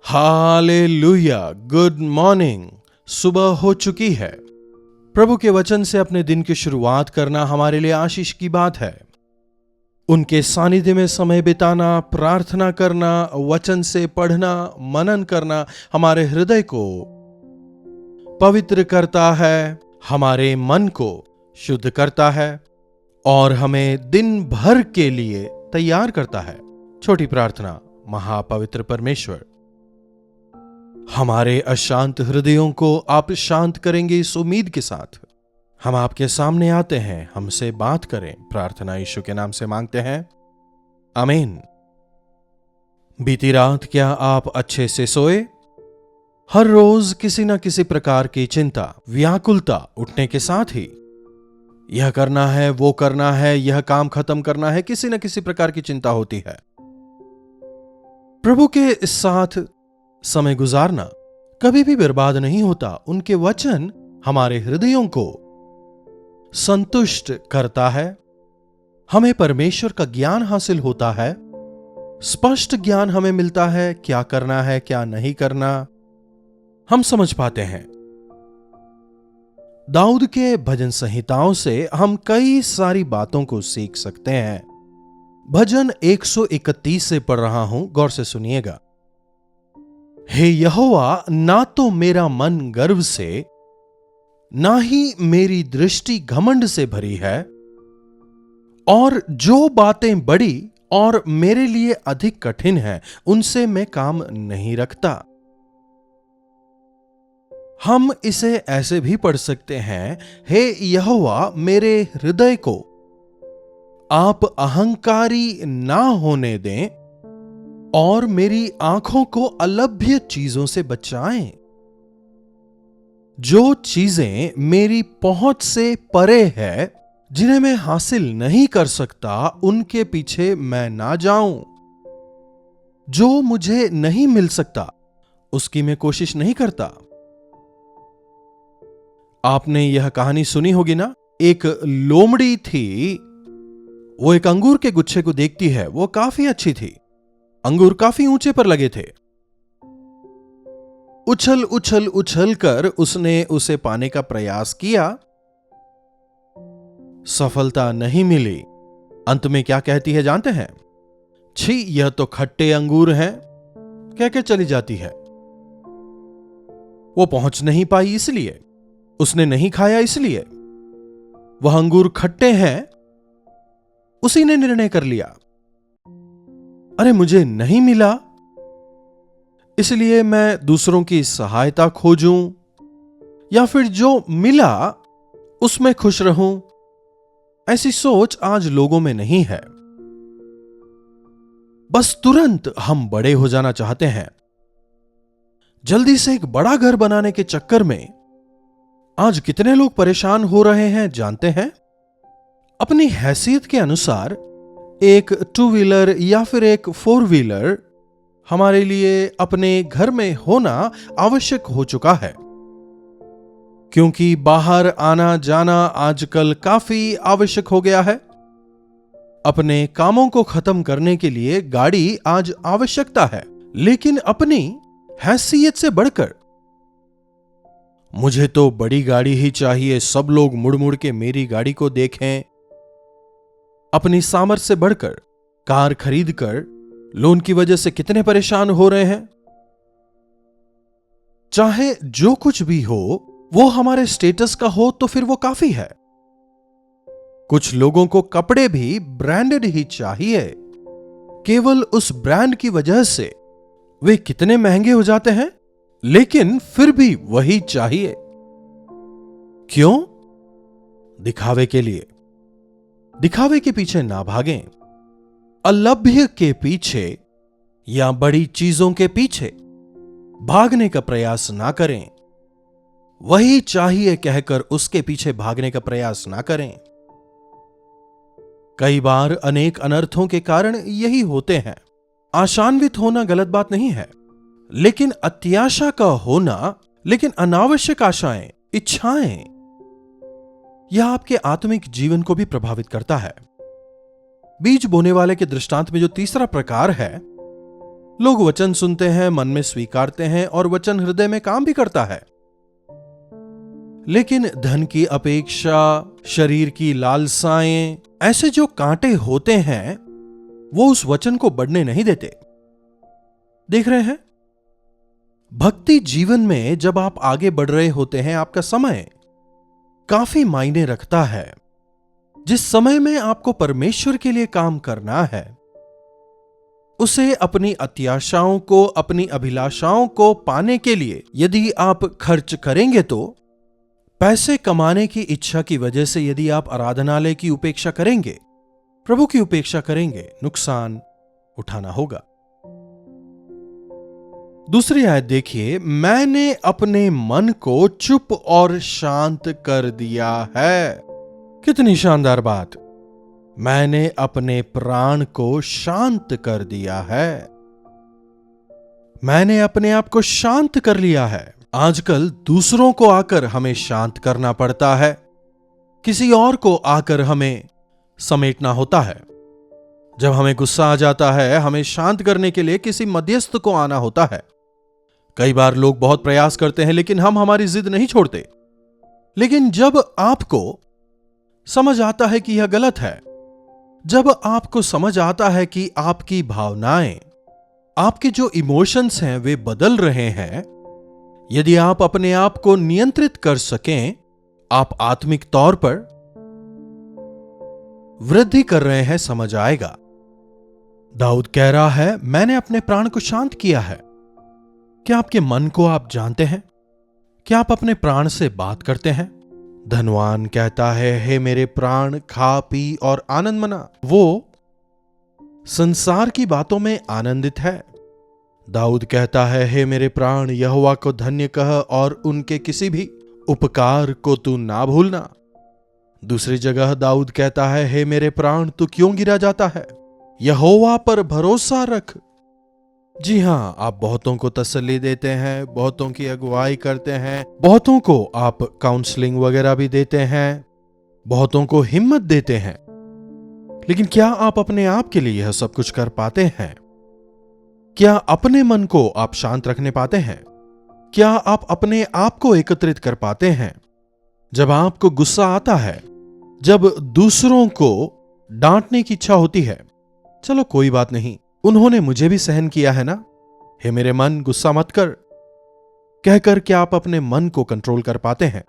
Hallelujah. Good morning. सुबह हो चुकी है। प्रभु के वचन से अपने दिन की शुरुआत करना हमारे लिए आशीष की बात है। उनके सानिध्य में समय बिताना, प्रार्थना करना, वचन से पढ़ना, मनन करना हमारे हृदय को पवित्र करता है, हमारे मन को शुद्ध करता है और हमें दिन भर के लिए तैयार करता है। छोटी प्रार्थना। महापवित्र परमेश्वर, हमारे अशांत हृदयों को आप शांत करेंगे इस उम्मीद के साथ हम आपके सामने आते हैं। हमसे बात करें। प्रार्थना यीशु के नाम से मांगते हैं, आमीन। बीती रात क्या आप अच्छे से सोए? हर रोज किसी न किसी प्रकार की चिंता, व्याकुलता उठने के साथ ही यह करना है, वो करना है, यह काम खत्म करना है, किसी न किसी प्रकार की चिंता होती है। प्रभु के साथ समय गुजारना कभी भी बर्बाद नहीं होता। उनके वचन हमारे हृदयों को संतुष्ट करता है। हमें परमेश्वर का ज्ञान हासिल होता है। स्पष्ट ज्ञान हमें मिलता है, क्या करना है, क्या नहीं करना हम समझ पाते हैं। दाऊद के भजन संहिताओं से हम कई सारी बातों को सीख सकते हैं। भजन 131 से पढ़ रहा हूं, गौर से सुनिएगा। हे यहोवा, ना तो मेरा मन गर्व से, ना ही मेरी दृष्टि घमंड से भरी है, और जो बातें बड़ी और मेरे लिए अधिक कठिन हैं, उनसे मैं काम नहीं रखता। हम इसे ऐसे भी पढ़ सकते हैं, हे यहोवा, मेरे हृदय को आप अहंकारी ना होने दें और मेरी आंखों को अलभ्य चीजों से बचाएं। जो चीजें मेरी पहुंच से परे है, जिन्हें मैं हासिल नहीं कर सकता, उनके पीछे मैं ना जाऊं। जो मुझे नहीं मिल सकता उसकी मैं कोशिश नहीं करता। आपने यह कहानी सुनी होगी ना। एक लोमड़ी थी, वो एक अंगूर के गुच्छे को देखती है। वो काफी अच्छी थी, अंगूर काफी ऊंचे पर लगे थे। उछल उछल उछल कर उसने उसे पाने का प्रयास किया, सफलता नहीं मिली। अंत में क्या कहती है जानते हैं? छी, यह तो खट्टे अंगूर हैं, कह के चली जाती है। वो पहुंच नहीं पाई, इसलिए उसने नहीं खाया, इसलिए वह अंगूर खट्टे हैं। उसी ने निर्णय कर लिया, अरे मुझे नहीं मिला, इसलिए मैं दूसरों की सहायता खोजूं, या फिर जो मिला उसमें खुश रहूं। ऐसी सोच आज लोगों में नहीं है। बस तुरंत हम बड़े हो जाना चाहते हैं। जल्दी से एक बड़ा घर बनाने के चक्कर में आज कितने लोग परेशान हो रहे हैं जानते हैं? अपनी हैसियत के अनुसार एक 2 व्हीलर या फिर एक 4 व्हीलर हमारे लिए अपने घर में होना आवश्यक हो चुका है, क्योंकि बाहर आना जाना आजकल काफी आवश्यक हो गया है। अपने कामों को खत्म करने के लिए गाड़ी आज आवश्यकता है, लेकिन अपनी हैसियत से बढ़कर मुझे तो बड़ी गाड़ी ही चाहिए, सब लोग मुड़ मुड़ के मेरी गाड़ी को देखें। अपनी सामर्थ्य से बढ़कर कार खरीदकर लोन की वजह से कितने परेशान हो रहे हैं। चाहे जो कुछ भी हो वो हमारे स्टेटस का हो तो फिर वो काफी है। कुछ लोगों को कपड़े भी ब्रांडेड ही चाहिए। केवल उस ब्रांड की वजह से वे कितने महंगे हो जाते हैं, लेकिन फिर भी वही चाहिए। क्यों? दिखावे के लिए। दिखावे के पीछे ना भागें। अलभ्य के पीछे या बड़ी चीजों के पीछे भागने का प्रयास ना करें। वही चाहिए कहकर उसके पीछे भागने का प्रयास ना करें। कई बार अनेक अनर्थों के कारण यही होते हैं। आशान्वित होना गलत बात नहीं है, लेकिन अत्याशा का होना, लेकिन अनावश्यक आशाएं, इच्छाएं, यह आपके आत्मिक जीवन को भी प्रभावित करता है। बीज बोने वाले के दृष्टांत में जो तीसरा प्रकार है, लोग वचन सुनते हैं, मन में स्वीकारते हैं और वचन हृदय में काम भी करता है। लेकिन धन की अपेक्षा, शरीर की लालसाएं, ऐसे जो कांटे होते हैं वो उस वचन को बढ़ने नहीं देते। देख रहे हैं, भक्ति जीवन में जब आप आगे बढ़ रहे होते हैं, आपका समय काफी मायने रखता है। जिस समय में आपको परमेश्वर के लिए काम करना है, उसे अपनी अत्याशाओं को, अपनी अभिलाषाओं को पाने के लिए यदि आप खर्च करेंगे, तो पैसे कमाने की इच्छा की वजह से यदि आप आराधनालय की उपेक्षा करेंगे, प्रभु की उपेक्षा करेंगे, नुकसान उठाना होगा। दूसरी आयत देखिए, मैंने अपने मन को चुप और शांत कर दिया है। कितनी शानदार बात। मैंने अपने प्राण को शांत कर दिया है। मैंने अपने आप को शांत कर लिया है। आजकल दूसरों को आकर हमें शांत करना पड़ता है, किसी और को आकर हमें समेटना होता है। जब हमें गुस्सा आ जाता है, हमें शांत करने के लिए किसी मध्यस्थ को आना होता है। कई बार लोग बहुत प्रयास करते हैं, लेकिन हम हमारी जिद नहीं छोड़ते। लेकिन जब आपको समझ आता है कि यह गलत है, जब आपको समझ आता है कि आपकी भावनाएं, आपके जो इमोशंस हैं वे बदल रहे हैं, यदि आप अपने आप को नियंत्रित कर सकें, आप आत्मिक तौर पर वृद्धि कर रहे हैं, समझ आएगा। दाऊद कह रहा है, मैंने अपने प्राण को शांत किया है। क्या आपके मन को आप जानते हैं? क्या आप अपने प्राण से बात करते हैं? धनवान कहता है, हे मेरे प्राण, खा पी और आनंद मना। वो संसार की बातों में आनंदित है। दाऊद कहता है, हे मेरे प्राण, यहोवा को धन्य कह और उनके किसी भी उपकार को तू ना भूलना। दूसरी जगह दाऊद कहता है, हे मेरे प्राण, तू क्यों गिरा जाता है? यहोवा पर भरोसा रख। जी हां, आप बहुतों को तसल्ली देते हैं, बहुतों की अगुवाई करते हैं, बहुतों को आप काउंसलिंग वगैरह भी देते हैं, बहुतों को हिम्मत देते हैं। लेकिन क्या आप अपने आप के लिए यह सब कुछ कर पाते हैं? क्या अपने मन को आप शांत रखने पाते हैं? क्या आप अपने आप को एकत्रित कर पाते हैं? जब आपको गुस्सा आता है, जब दूसरों को डांटने की इच्छा होती है, चलो कोई बात नहीं, उन्होंने मुझे भी सहन किया है ना, हे मेरे मन, गुस्सा मत कर, कहकर क्या आप अपने मन को कंट्रोल कर पाते हैं?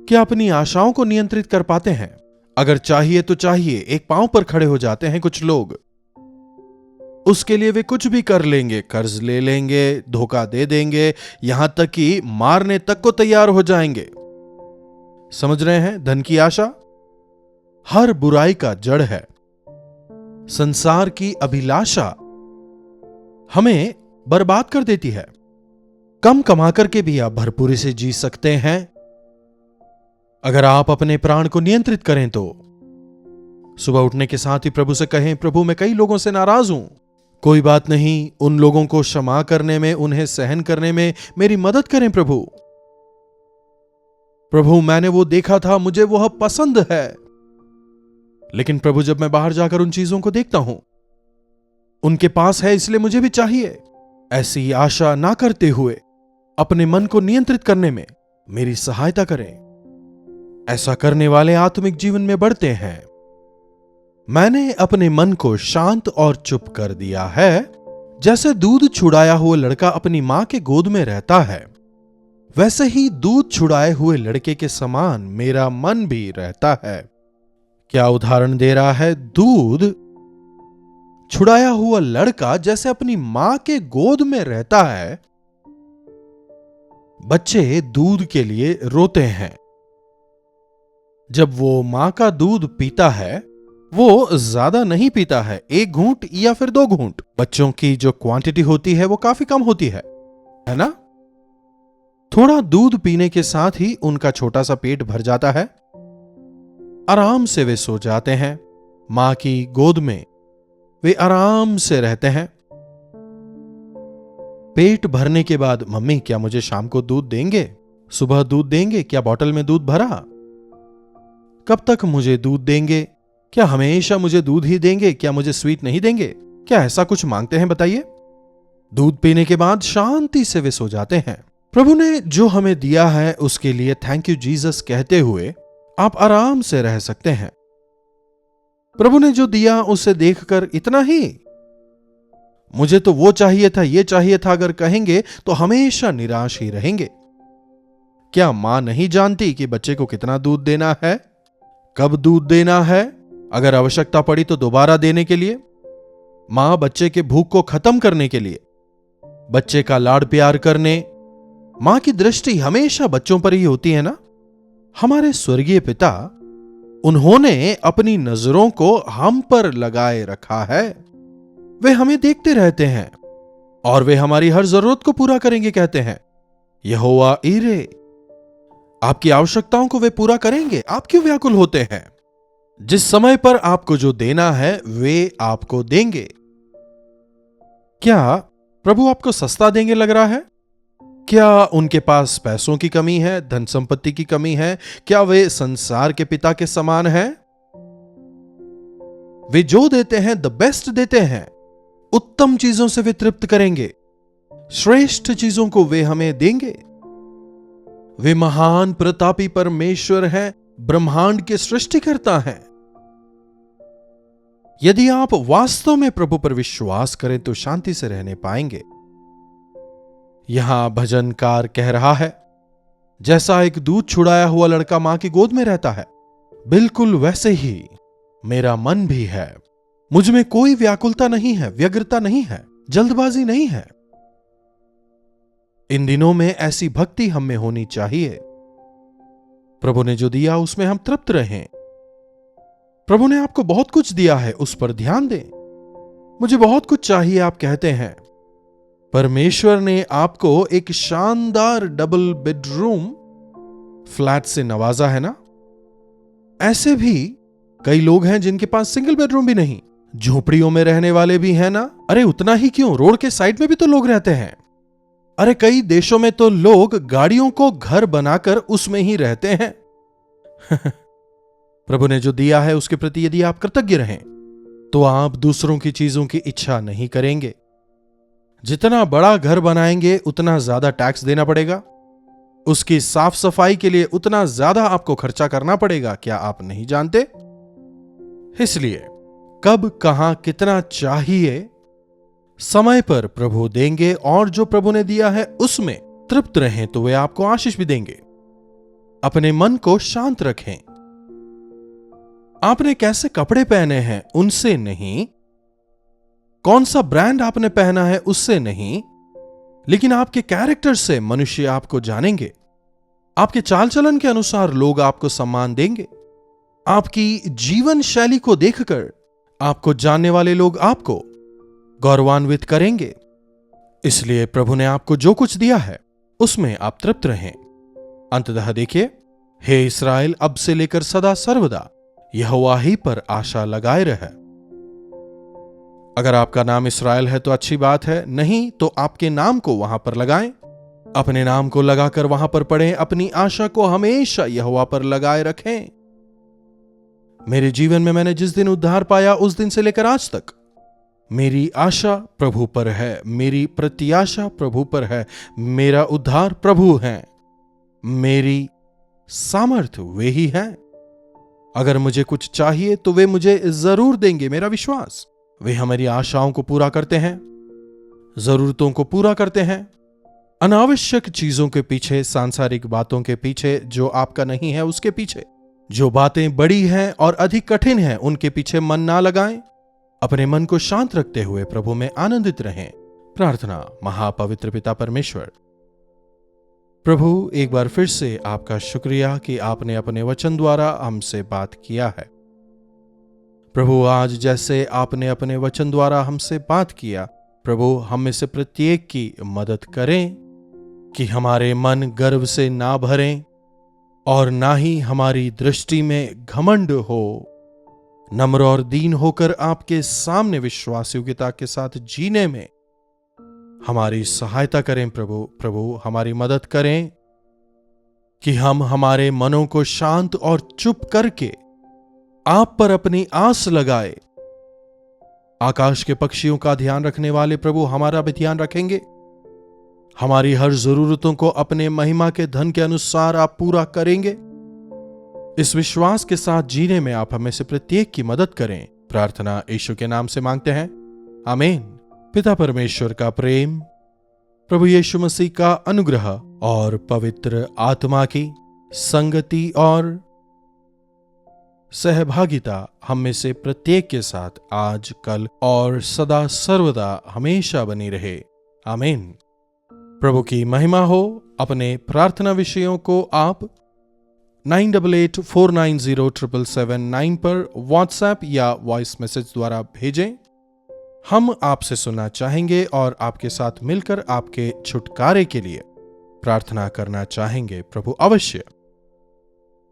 क्या अपनी आशाओं को नियंत्रित कर पाते हैं? अगर चाहिए तो चाहिए, एक पांव पर खड़े हो जाते हैं कुछ लोग। उसके लिए वे कुछ भी कर लेंगे, कर्ज ले लेंगे, धोखा दे देंगे, यहां तक कि मारने तक को तैयार हो जाएंगे। समझ रहे हैं? धन की आशा हर बुराई का जड़ है। संसार की अभिलाषा हमें बर्बाद कर देती है। कम कमा करके भी आप भरपूरी से जी सकते हैं, अगर आप अपने प्राण को नियंत्रित करें तो। सुबह उठने के साथ ही प्रभु से कहें, प्रभु मैं कई लोगों से नाराज हूं, कोई बात नहीं, उन लोगों को क्षमा करने में, उन्हें सहन करने में मेरी मदद करें प्रभु। प्रभु मैंने वो देखा था, मुझे वह पसंद है, लेकिन प्रभु जब मैं बाहर जाकर उन चीजों को देखता हूं, उनके पास है इसलिए मुझे भी चाहिए। ऐसी आशा ना करते हुए अपने मन को नियंत्रित करने में मेरी सहायता करें। ऐसा करने वाले आत्मिक जीवन में बढ़ते हैं। मैंने अपने मन को शांत और चुप कर दिया है। जैसे दूध छुड़ाया हुआ लड़का अपनी मां के गोद में रहता है, वैसे ही दूध छुड़ाए हुए लड़के के समान मेरा मन भी रहता है। क्या उदाहरण दे रहा है? दूध छुड़ाया हुआ लड़का जैसे अपनी मां के गोद में रहता है, बच्चे दूध के लिए रोते हैं। जब वो मां का दूध पीता है, वो ज्यादा नहीं पीता है, 1 घूंट या फिर 2 घूंट। बच्चों की जो क्वांटिटी होती है वो काफी कम होती है ना? थोड़ा दूध पीने के साथ ही उनका छोटा सा पेट भर जाता है। आराम से वे सो जाते हैं, मां की गोद में वे आराम से रहते हैं। पेट भरने के बाद, मम्मी क्या मुझे शाम को दूध देंगे? सुबह दूध देंगे? क्या बॉटल में दूध भरा? कब तक मुझे दूध देंगे? क्या हमेशा मुझे दूध ही देंगे? क्या मुझे स्वीट नहीं देंगे? क्या ऐसा कुछ मांगते हैं बताइए? दूध पीने के बाद शांति से वे सो जाते हैं। प्रभु ने जो हमें दिया है उसके लिए थैंक यू जीसस कहते हुए आप आराम से रह सकते हैं। प्रभु ने जो दिया उसे देखकर इतना ही, मुझे तो वो चाहिए था, ये चाहिए था, अगर कहेंगे तो हमेशा निराश ही रहेंगे। क्या मां नहीं जानती कि बच्चे को कितना दूध देना है, कब दूध देना है, अगर आवश्यकता पड़ी तो दोबारा देने के लिए? मां बच्चे के भूख को खत्म करने के लिए, बच्चे का लाड़ प्यार करने, मां की दृष्टि हमेशा बच्चों पर ही होती है ना। हमारे स्वर्गीय पिता, उन्होंने अपनी नजरों को हम पर लगाए रखा है। वे हमें देखते रहते हैं और वे हमारी हर जरूरत को पूरा करेंगे, कहते हैं यहोवा ईरे। आपकी आवश्यकताओं को वे पूरा करेंगे। आप क्यों व्याकुल होते हैं? जिस समय पर आपको जो देना है वे आपको देंगे। क्या प्रभु आपको सस्ता देंगे लग रहा है? क्या उनके पास पैसों की कमी है, धन संपत्ति की कमी है? क्या वे संसार के पिता के समान हैं? वे जो देते हैं द बेस्ट देते हैं। उत्तम चीजों से वे तृप्त करेंगे, श्रेष्ठ चीजों को वे हमें देंगे। वे महान प्रतापी परमेश्वर हैं, ब्रह्मांड के सृष्टिकर्ता हैं। यदि आप वास्तव में प्रभु पर विश्वास करें तो शांति से रहने पाएंगे। यहां भजनकार कह रहा है, जैसा एक दूध छुड़ाया हुआ लड़का मां की गोद में रहता है, बिल्कुल वैसे ही मेरा मन भी है। मुझ में कोई व्याकुलता नहीं है, व्यग्रता नहीं है, जल्दबाजी नहीं है। इन दिनों में ऐसी भक्ति हम में होनी चाहिए। प्रभु ने जो दिया उसमें हम तृप्त रहें। प्रभु ने आपको बहुत कुछ दिया है, उस पर ध्यान दें। मुझे बहुत कुछ चाहिए आप कहते हैं। परमेश्वर ने आपको एक शानदार डबल बेडरूम फ्लैट से नवाजा है ना। ऐसे भी कई लोग हैं जिनके पास सिंगल बेडरूम भी नहीं, झोपड़ियों में रहने वाले भी हैं ना। अरे उतना ही क्यों, रोड के साइड में भी तो लोग रहते हैं। अरे कई देशों में तो लोग गाड़ियों को घर बनाकर उसमें ही रहते हैं। प्रभु ने जो दिया है उसके प्रति यदि आप कृतज्ञ रहें तो आप दूसरों की चीजों की इच्छा नहीं करेंगे। जितना बड़ा घर बनाएंगे उतना ज्यादा टैक्स देना पड़ेगा, उसकी साफ सफाई के लिए उतना ज्यादा आपको खर्चा करना पड़ेगा। क्या आप नहीं जानते? इसलिए कब, कहां, कितना चाहिए, समय पर प्रभु देंगे और जो प्रभु ने दिया है उसमें तृप्त रहें तो वे आपको आशीष भी देंगे। अपने मन को शांत रखें। आपने कैसे कपड़े पहने हैं उनसे नहीं, कौन सा ब्रांड आपने पहना है उससे नहीं, लेकिन आपके कैरेक्टर से मनुष्य आपको जानेंगे। आपके चाल चलन के अनुसार लोग आपको सम्मान देंगे। आपकी जीवन शैली को देखकर आपको जानने वाले लोग आपको गौरवान्वित करेंगे। इसलिए प्रभु ने आपको जो कुछ दिया है उसमें आप तृप्त रहें। अंततः देखिए, हे इस्राएल, अब से लेकर सदा सर्वदा यहोवा ही पर आशा लगाए रहे। अगर आपका नाम इस्राएल है तो अच्छी बात है, नहीं तो आपके नाम को वहां पर लगाएं। अपने नाम को लगाकर वहां पर पढ़ें। अपनी आशा को हमेशा यहोवा पर लगाए रखें। मेरे जीवन में मैंने जिस दिन उद्धार पाया उस दिन से लेकर आज तक मेरी आशा प्रभु पर है, मेरी प्रत्याशा प्रभु पर है, मेरा उद्धार प्रभु है, मेरी सामर्थ्य वे ही हैं। अगर मुझे कुछ चाहिए तो वे मुझे जरूर देंगे। मेरा विश्वास, वे हमारी आशाओं को पूरा करते हैं, जरूरतों को पूरा करते हैं। अनावश्यक चीजों के पीछे, सांसारिक बातों के पीछे, जो आपका नहीं है उसके पीछे, जो बातें बड़ी हैं और अधिक कठिन हैं उनके पीछे मन ना लगाएं। अपने मन को शांत रखते हुए प्रभु में आनंदित रहें। प्रार्थना। महापवित्र पिता परमेश्वर, प्रभु एक बार फिर से आपका शुक्रिया कि आपने अपने वचन द्वारा हमसे बात किया है। प्रभु आज जैसे आपने अपने वचन द्वारा हमसे बात किया, प्रभु हम में से प्रत्येक की मदद करें कि हमारे मन गर्व से ना भरें और ना ही हमारी दृष्टि में घमंड हो। नम्र और दीन होकर आपके सामने विश्वास योग्यता के साथ जीने में हमारी सहायता करें। प्रभु हमारी मदद करें कि हम हमारे मनों को शांत और चुप करके आप पर अपनी आस लगाए आकाश के पक्षियों का ध्यान रखने वाले प्रभु हमारा भी ध्यान रखेंगे। हमारी हर जरूरतों को अपने महिमा के धन के अनुसार आप पूरा करेंगे। इस विश्वास के साथ जीने में आप हमें से प्रत्येक की मदद करें। प्रार्थना यीशु के नाम से मांगते हैं, आमीन। पिता परमेश्वर का प्रेम, प्रभु यीशु मसीह का अनुग्रह और पवित्र आत्मा की संगति और सहभागिता हम में से प्रत्येक के साथ आज, कल और सदा सर्वदा हमेशा बनी रहे, आमीन। प्रभु की महिमा हो। अपने प्रार्थना विषयों को आप 9884907779 पर व्हाट्सएप या वॉइस मैसेज द्वारा भेजें। हम आपसे सुनना चाहेंगे और आपके साथ मिलकर आपके छुटकारे के लिए प्रार्थना करना चाहेंगे। प्रभु अवश्य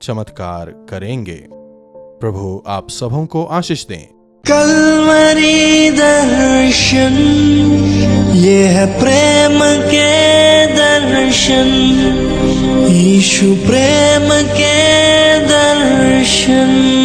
चमत्कार करेंगे। प्रभु आप सबों को आशीष दें। कल्वरी दर्शन, ये है प्रेम के दर्शन, यीशु प्रेम के दर्शन।